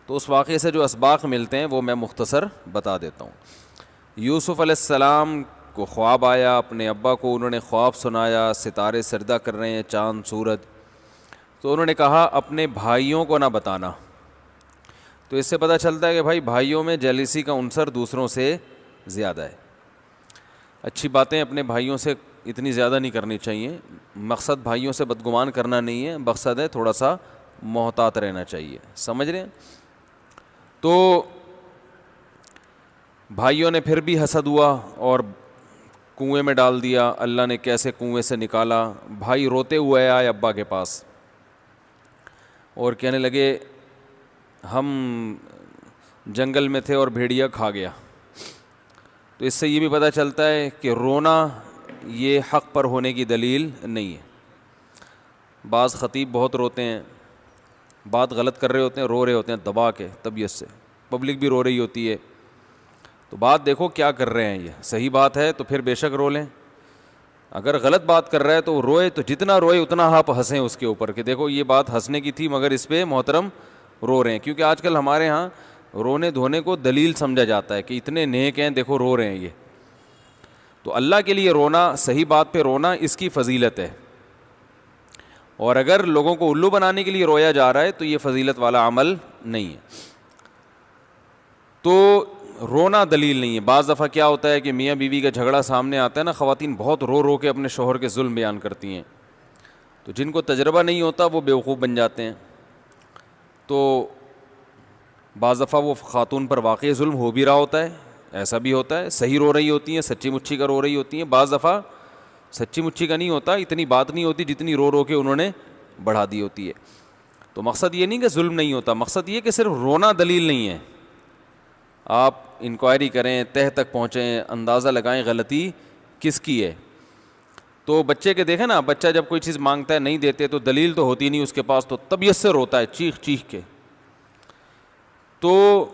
تو اس واقعے سے جو اسباق ملتے ہیں وہ میں مختصر بتا دیتا ہوں. یوسف علیہ السلام کو خواب آیا، اپنے ابا کو انہوں نے خواب سنایا، ستارے سجدہ کر رہے ہیں، چاند سورج. تو انہوں نے کہا اپنے بھائیوں کو نہ بتانا. تو اس سے پتہ چلتا ہے کہ بھائی بھائیوں میں جیلیسی کا عنصر دوسروں سے زیادہ ہے. اچھی باتیں اپنے بھائیوں سے اتنی زیادہ نہیں کرنی چاہیے. مقصد بھائیوں سے بدگمان کرنا نہیں ہے، مقصد ہے تھوڑا سا محتاط رہنا چاہیے. سمجھ رہے ہیں؟ تو بھائیوں نے پھر بھی حسد ہوا اور کنویں میں ڈال دیا. اللہ نے کیسے کنویں سے نکالا. بھائی روتے ہوئے آئے ابا کے پاس اور کہنے لگے ہم جنگل میں تھے اور بھیڑیا کھا گیا. تو اس سے یہ بھی پتہ چلتا ہے کہ رونا یہ حق پر ہونے کی دلیل نہیں ہے. بعض خطیب بہت روتے ہیں، بات غلط کر رہے ہوتے ہیں، رو رہے ہوتے ہیں دبا کے طبیعت سے، پبلک بھی رو رہی ہوتی ہے. تو بات دیکھو کیا کر رہے ہیں. یہ صحیح بات ہے تو پھر بے شک رو لیں. اگر غلط بات کر رہا ہے تو روئے، تو جتنا روئے اتنا آپ ہنسیں اس کے اوپر کہ دیکھو یہ بات ہنسنے کی تھی مگر اس پہ محترم رو رہے ہیں. کیونکہ آج کل ہمارے ہاں رونے دھونے کو دلیل سمجھا جاتا ہے کہ اتنے نیک ہیں دیکھو رو رہے ہیں یہ. تو اللہ کے لیے رونا، صحیح بات پہ رونا، اس کی فضیلت ہے. اور اگر لوگوں کو الو بنانے کے لیے رویا جا رہا ہے تو یہ فضیلت والا عمل نہیں ہے. تو رونا دلیل نہیں ہے. بعض دفعہ کیا ہوتا ہے کہ میاں بیوی کا جھگڑا سامنے آتا ہے نا، خواتین بہت رو رو کے اپنے شوہر کے ظلم بیان کرتی ہیں. تو جن کو تجربہ نہیں ہوتا وہ بیوقوف بن جاتے ہیں. تو بعض دفعہ وہ خاتون پر واقعی ظلم ہو بھی رہا ہوتا ہے، ایسا بھی ہوتا ہے. صحیح رو رہی ہوتی ہیں، سچی مچھی کا رو رہی ہوتی ہیں. بعض دفعہ سچی مچھی کا نہیں ہوتا، اتنی بات نہیں ہوتی جتنی رو رو کے انہوں نے بڑھا دی ہوتی ہے. تو مقصد یہ نہیں کہ ظلم نہیں ہوتا، مقصد یہ کہ صرف رونا دلیل نہیں ہے. آپ انکوائری کریں، تہ تک پہنچیں، اندازہ لگائیں غلطی کس کی ہے. تو بچے کے دیکھیں نا، بچہ جب کوئی چیز مانگتا ہے نہیں دیتے تو دلیل تو ہوتی نہیں اس کے پاس، تو طبیعت سے روتا ہے چیخ چیخ کے. تو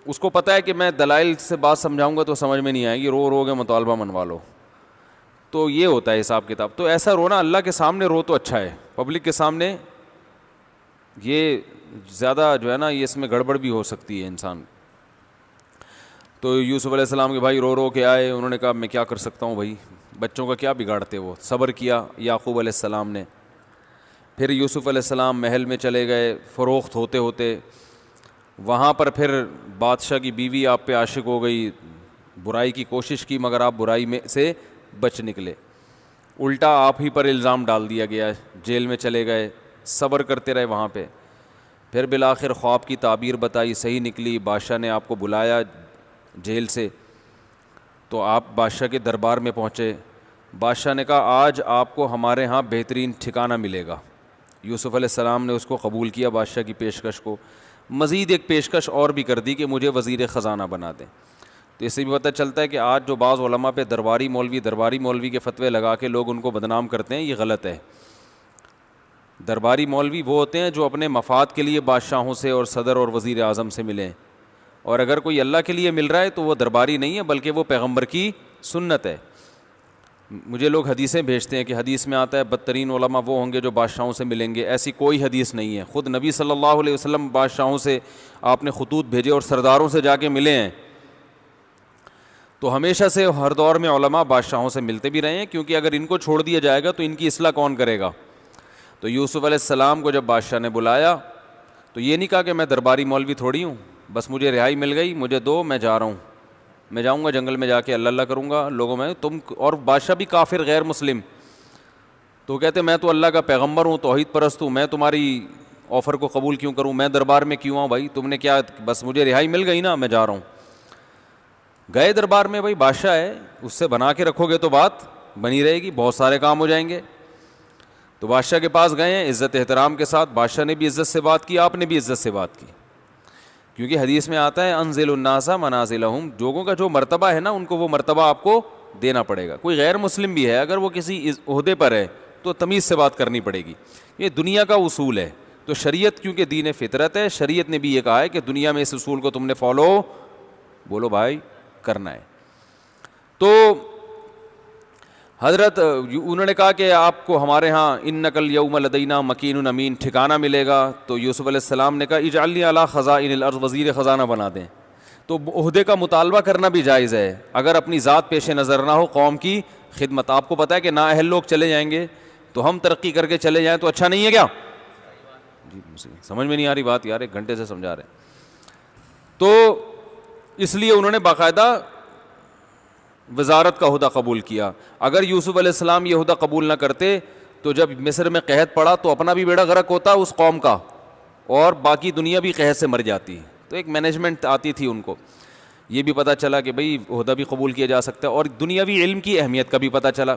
اس کو پتہ ہے کہ میں دلائل سے بات سمجھاؤں گا تو سمجھ میں نہیں آئے گی، رو رو کے مطالبہ منوا لو. تو یہ ہوتا ہے حساب کتاب. تو ایسا رونا اللہ کے سامنے رو تو اچھا ہے، پبلک کے سامنے یہ زیادہ جو ہے نا، یہ اس میں گڑبڑ بھی ہو سکتی ہے انسان. تو یوسف علیہ السلام کے بھائی رو رو کے آئے. انہوں نے کہا میں کیا کر سکتا ہوں بھائی، بچوں کا کیا بگاڑتے. وہ صبر کیا یعقوب علیہ السلام نے. پھر یوسف علیہ السلام محل میں چلے گئے. فروخت ہوتے ہوتے وہاں پر پھر بادشاہ کی بیوی آپ پہ عاشق ہو گئی. برائی کی کوشش کی مگر آپ برائی میں سے بچ نکلے. الٹا آپ ہی پر الزام ڈال دیا گیا، جیل میں چلے گئے. صبر کرتے رہے وہاں پہ. پھر بالآخر خواب کی تعبیر بتائی، صحیح نکلی. بادشاہ نے آپ کو بلایا جیل سے، تو آپ بادشاہ کے دربار میں پہنچے. بادشاہ نے کہا آج آپ کو ہمارے ہاں بہترین ٹھکانہ ملے گا. یوسف علیہ السلام نے اس کو قبول کیا، بادشاہ کی پیشکش کو. مزید ایک پیشکش اور بھی کر دی کہ مجھے وزیر خزانہ بنا دیں. تو اس سے بھی پتہ چلتا ہے کہ آج جو بعض علماء پہ درباری مولوی کے فتوے لگا کے لوگ ان کو بدنام کرتے ہیں، یہ غلط ہے. درباری مولوی وہ ہوتے ہیں جو اپنے مفاد کے لیے بادشاہوں سے اور صدر اور وزیر اعظم سے ملیں. اور اگر کوئی اللہ کے لیے مل رہا ہے تو وہ درباری نہیں ہے بلکہ وہ پیغمبر کی سنت ہے. مجھے لوگ حدیثیں بھیجتے ہیں کہ حدیث میں آتا ہے بدترین علماء وہ ہوں گے جو بادشاہوں سے ملیں گے. ایسی کوئی حدیث نہیں ہے. خود نبی صلی اللہ علیہ وسلم بادشاہوں سے آپ نے خطوط بھیجے اور سرداروں سے جا کے ملے ہیں. تو ہمیشہ سے ہر دور میں علماء بادشاہوں سے ملتے بھی رہے ہیں، کیونکہ اگر ان کو چھوڑ دیا جائے گا تو ان کی اصلاح کون کرے گا. تو یوسف علیہ السلام کو جب بادشاہ نے بلایا تو یہ نہیں کہا کہ میں درباری مولوی تھوڑی ہوں، بس مجھے رہائی مل گئی، مجھے دو، میں جا رہا ہوں، میں جاؤں گا جنگل میں جا کے اللہ کروں گا لوگوں میں. تم اور بادشاہ بھی کافر غیر مسلم، تو کہتے میں تو اللہ کا پیغمبر ہوں، توحید پرست ہوں، میں تمہاری آفر کو قبول کیوں کروں، میں دربار میں کیوں آؤں بھائی، تم نے کیا، بس مجھے رہائی مل گئی نا، میں جا رہا ہوں. گئے دربار میں، بھائی بادشاہ ہے، اس سے بنا کے رکھو گے تو بات بنی رہے گی، بہت سارے کام ہو جائیں گے. تو بادشاہ کے پاس گئے ہیں عزت احترام کے ساتھ. بادشاہ نے بھی عزت سے بات کی، آپ نے بھی عزت سے بات کی، کیونکہ حدیث میں آتا ہے انزل الناس منازلہم، لوگوں کا جو مرتبہ ہے نا ان کو وہ مرتبہ آپ کو دینا پڑے گا. کوئی غیر مسلم بھی ہے اگر وہ کسی عہدے پر ہے تو تمیز سے بات کرنی پڑے گی. یہ دنیا کا اصول ہے. تو شریعت کیونکہ دین فطرت ہے، شریعت نے بھی یہ کہا ہے کہ دنیا میں اس اصول کو تم نے فالو، بولو بھائی، کرنا ہے. تو حضرت انہوں نے کہا کہ آپ کو ہمارے ہاں انک الیوم لدینا مکین امین ٹھکانہ ملے گا. تو یوسف علیہ السلام نے کہا اجعلنی علی خزائن الارض، وزیر خزانہ بنا دیں. تو عہدے کا مطالبہ کرنا بھی جائز ہے اگر اپنی ذات پیش نظر نہ ہو، قوم کی خدمت. آپ کو پتہ ہے کہ نااہل لوگ چلے جائیں گے تو ہم ترقی کر کے چلے جائیں تو اچھا نہیں ہے کیا؟ جی سمجھ میں نہیں آ رہی بات یار، ایک گھنٹے سے سمجھا رہے ہیں. تو اس لیے انہوں نے باقاعدہ وزارت کا عہدہ قبول کیا. اگر یوسف علیہ السلام یہ عہدہ قبول نہ کرتے تو جب مصر میں قحط پڑا تو اپنا بھی بیڑا غرق ہوتا اس قوم کا، اور باقی دنیا بھی قحط سے مر جاتی. تو ایک مینجمنٹ آتی تھی ان کو. یہ بھی پتہ چلا کہ بھئی عہدہ بھی قبول کیا جا سکتا ہے، اور دنیاوی علم کی اہمیت کا بھی پتہ چلا.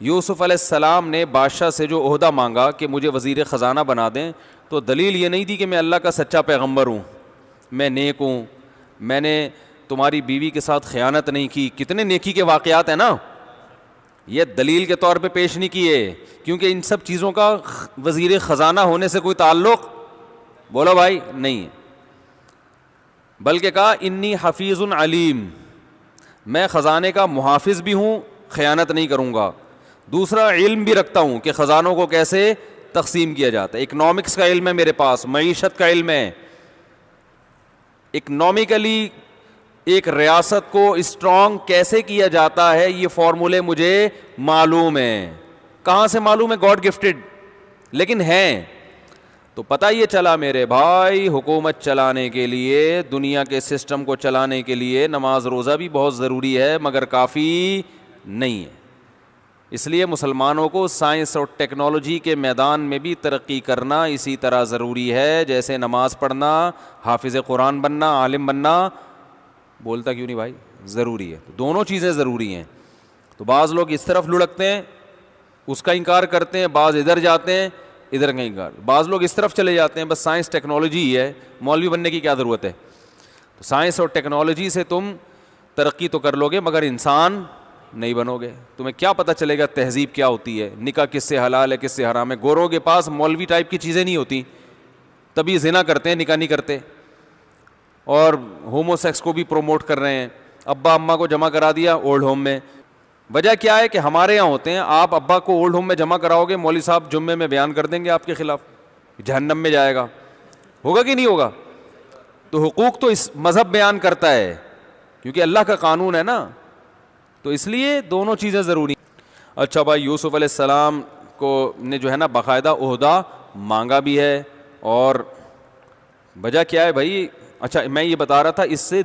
یوسف علیہ السلام نے بادشاہ سے جو عہدہ مانگا کہ مجھے وزیر خزانہ بنا دیں، تو دلیل یہ نہیں تھی کہ میں اللہ کا سچا پیغمبر ہوں، میں نیک ہوں، میں نے تمہاری بیوی کے ساتھ خیانت نہیں کی. کتنے نیکی کے واقعات ہیں نا، یہ دلیل کے طور پہ پیش نہیں کیے، کیونکہ ان سب چیزوں کا وزیر خزانہ ہونے سے کوئی تعلق بولو بھائی نہیں ہے. بلکہ کہا انی حفیظ علیم، میں خزانے کا محافظ بھی ہوں، خیانت نہیں کروں گا. دوسرا علم بھی رکھتا ہوں کہ خزانوں کو کیسے تقسیم کیا جاتا ہے. اکنامکس کا علم ہے میرے پاس، معیشت کا علم ہے. اکنامکلی ایک ریاست کو اسٹرانگ کیسے کیا جاتا ہے یہ فارمولے مجھے معلوم ہیں. کہاں سے معلوم ہے؟ گاڈ گفٹڈ، لیکن ہیں. تو پتہ یہ چلا میرے بھائی، حکومت چلانے کے لیے، دنیا کے سسٹم کو چلانے کے لیے نماز روزہ بھی بہت ضروری ہے، مگر کافی نہیں ہے. اس لیے مسلمانوں کو سائنس اور ٹیکنالوجی کے میدان میں بھی ترقی کرنا اسی طرح ضروری ہے جیسے نماز پڑھنا، حافظ قرآن بننا، عالم بننا. بولتا کیوں نہیں بھائی؟ ضروری ہے. دونوں چیزیں ضروری ہیں. تو بعض لوگ اس طرف لڑکتے ہیں، اس کا انکار کرتے ہیں، بعض ادھر جاتے ہیں، ادھر کا انکار. بعض لوگ اس طرف چلے جاتے ہیں بس سائنس ٹیکنالوجی ہی ہے، مولوی بننے کی کیا ضرورت ہے. تو سائنس اور ٹیکنالوجی سے تم ترقی تو کر لو گے مگر انسان نہیں بنو گے. تمہیں کیا پتہ چلے گا تہذیب کیا ہوتی ہے، نکاح کس سے حلال ہے کس سے حرام ہے. گوروں کے پاس مولوی ٹائپ کی چیزیں نہیں ہوتی، تبھی زنا کرتے ہیں، نکاح نہیں کرتے، اور ہومو سیکس کو بھی پروموٹ کر رہے ہیں. ابا اماں کو جمع کرا دیا اولڈ ہوم میں. وجہ کیا ہے کہ ہمارے یہاں ہوتے ہیں، آپ ابا کو اولڈ ہوم میں جمع کراؤ گے، مولوی صاحب جمعے میں بیان کر دیں گے آپ کے خلاف، جہنم میں جائے گا. ہوگا کہ نہیں ہوگا؟ تو حقوق تو اس مذہب بیان کرتا ہے کیونکہ اللہ کا قانون ہے نا. تو اس لیے دونوں چیزیں ضروری. اچھا بھائی، یوسف علیہ السلام کو نے جو ہے نا باقاعدہ عہدہ مانگا بھی ہے. اور وجہ کیا ہے بھائی؟ اچھا میں یہ بتا رہا تھا اس سے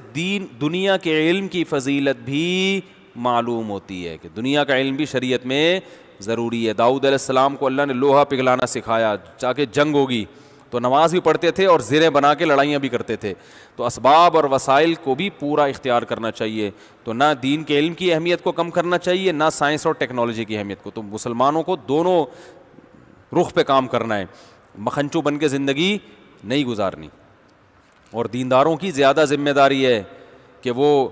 دنیا کے علم کی فضیلت بھی معلوم ہوتی ہے کہ دنیا کا علم بھی شریعت میں ضروری ہے. داؤد علیہ السلام کو اللہ نے لوہا پگھلانا سکھایا تاکہ جنگ ہوگی تو نماز بھی پڑھتے تھے اور زریں بنا کے لڑائیاں بھی کرتے تھے. تو اسباب اور وسائل کو بھی پورا اختیار کرنا چاہیے. تو نہ دین کے علم کی اہمیت کو کم کرنا چاہیے، نہ سائنس اور ٹیکنالوجی کی اہمیت کو. تو مسلمانوں کو دونوں رخ پہ کام کرنا ہے، مکھنچو بن کے زندگی نہیں گزارنی. اور دینداروں کی زیادہ ذمہ داری ہے کہ وہ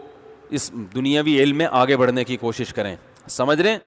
اس دنیاوی علم میں آگے بڑھنے کی کوشش کریں. سمجھ رہے ہیں؟